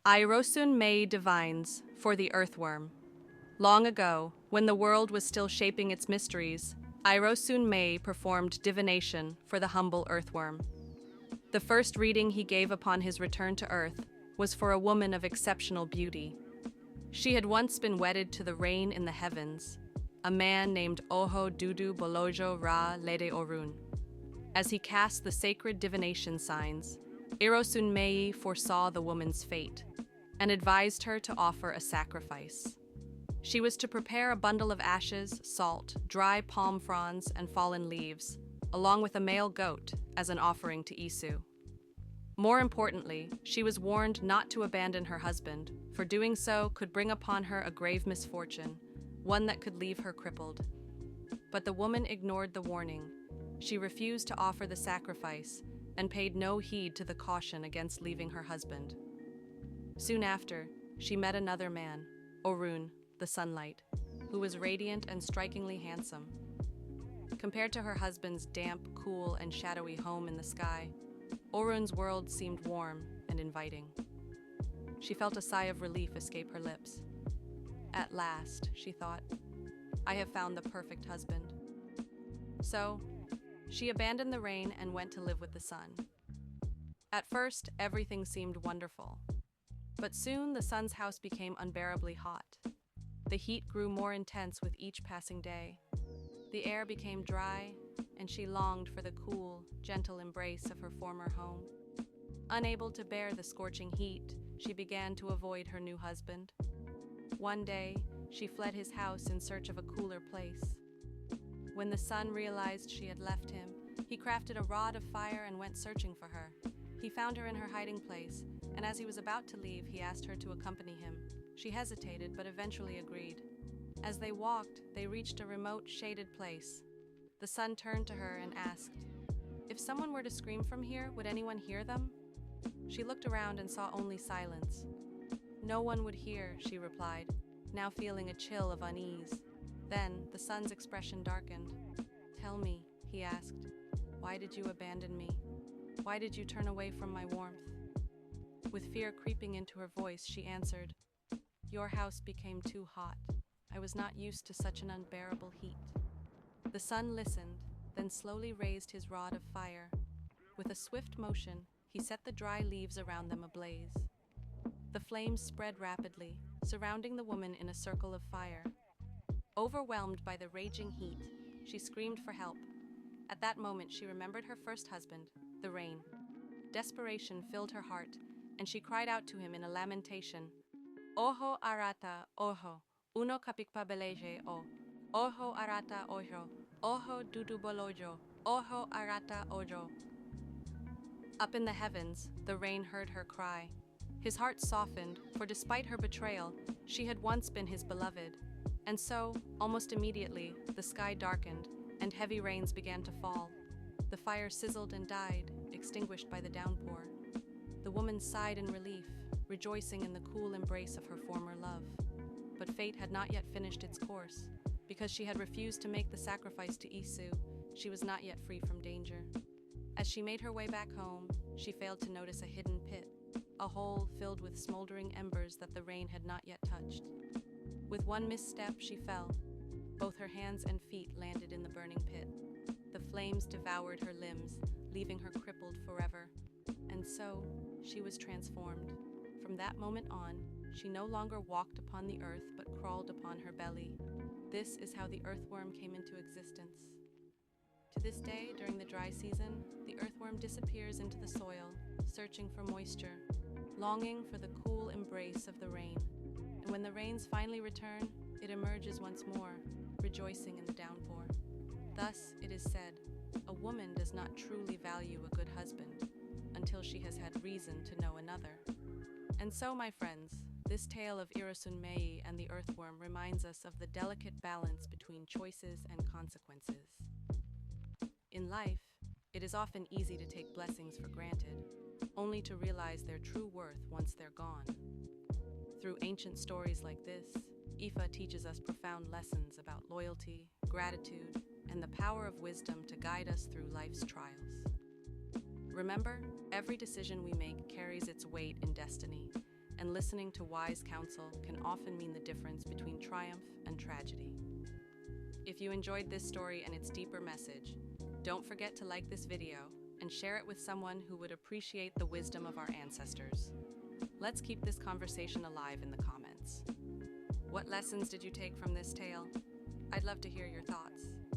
Irosun Meyi divines for the Earthworm. Long ago, when the world was still shaping its mysteries, Irosun Meyi performed divination for the humble Earthworm. The first reading he gave upon his return to Earth was for a woman of exceptional beauty. She had once been wedded to the rain in the heavens, a man named Oho Dudu Bolojo Ra Lede Orun. As he cast the sacred divination signs, Irosun Meyi foresaw the woman's fate and advised her to offer a sacrifice. She was to prepare a bundle of ashes, salt, dry palm fronds, and fallen leaves, along with a male goat as an offering to Isu. More importantly, she was warned not to abandon her husband, for doing so could bring upon her a grave misfortune, one that could leave her crippled. But the woman ignored the warning. She refused to offer the sacrifice and paid no heed to the caution against leaving her husband. Soon after, she met another man, Orun, the sunlight, who was radiant and strikingly handsome. Compared to her husband's damp, cool, and shadowy home in the sky, Orun's world seemed warm and inviting. She felt a sigh of relief escape her lips. At last, she thought, I have found the perfect husband. So, she abandoned the rain and went to live with the sun. At first, everything seemed wonderful. But soon the sun's house became unbearably hot. The heat grew more intense with each passing day. The air became dry, and she longed for the cool, gentle embrace of her former home. Unable to bear the scorching heat, she began to avoid her new husband. One day, she fled his house in search of a cooler place. When the sun realized she had left him, he crafted a rod of fire and went searching for her. He found her in her hiding place, and as he was about to leave, he asked her to accompany him. She hesitated, but eventually agreed. As they walked, they reached a remote, shaded place. The sun turned to her and asked, "If someone were to scream from here, would anyone hear them?" She looked around and saw only silence. "No one would hear," she replied, now feeling a chill of unease. Then, the sun's expression darkened. "Tell me," he asked, "why did you abandon me? Why did you turn away from my warmth?" With fear creeping into her voice, she answered, "Your house became too hot. I was not used to such an unbearable heat." The sun listened, then slowly raised his rod of fire. With a swift motion, he set the dry leaves around them ablaze. The flames spread rapidly, surrounding the woman in a circle of fire. Overwhelmed by the raging heat, she screamed for help. At that moment, she remembered her first husband, the rain. Desperation filled her heart, and she cried out to him in a lamentation, "Oho arata, oho, uno kapikpabeleje o, oho arata ojo, oho dudu bolojo, oho arata ojo." Up in the heavens, the rain heard her cry. His heart softened, for despite her betrayal, she had once been his beloved. And so, almost immediately, the sky darkened, and heavy rains began to fall. The fire sizzled and died, extinguished by the downpour. The woman sighed in relief, rejoicing in the cool embrace of her former love. But fate had not yet finished its course. Because she had refused to make the sacrifice to Isu, she was not yet free from danger. As she made her way back home, she failed to notice a hidden pit, a hole filled with smoldering embers that the rain had not yet touched. With one misstep, she fell. Both her hands and feet landed in the burning pit. The flames devoured her limbs, leaving her crippled forever. And so, she was transformed. From that moment on, she no longer walked upon the earth, but crawled upon her belly. This is how the earthworm came into existence. To this day, during the dry season, the earthworm disappears into the soil, searching for moisture, longing for the cool embrace of the rain. And when the rains finally return, it emerges once more, rejoicing in the downpour. Thus, it is said, a woman does not truly value a good husband until she has had reason to know another. And so, my friends, this tale of Irosun Meyi and the earthworm reminds us of the delicate balance between choices and consequences. In life, it is often easy to take blessings for granted, only to realize their true worth once they're gone. Through ancient stories like this, Ifa teaches us profound lessons about loyalty, gratitude, and the power of wisdom to guide us through life's trials. Remember, every decision we make carries its weight in destiny, and listening to wise counsel can often mean the difference between triumph and tragedy. If you enjoyed this story and its deeper message, don't forget to like this video and share it with someone who would appreciate the wisdom of our ancestors. Let's keep this conversation alive in the comments. What lessons did you take from this tale? I'd love to hear your thoughts.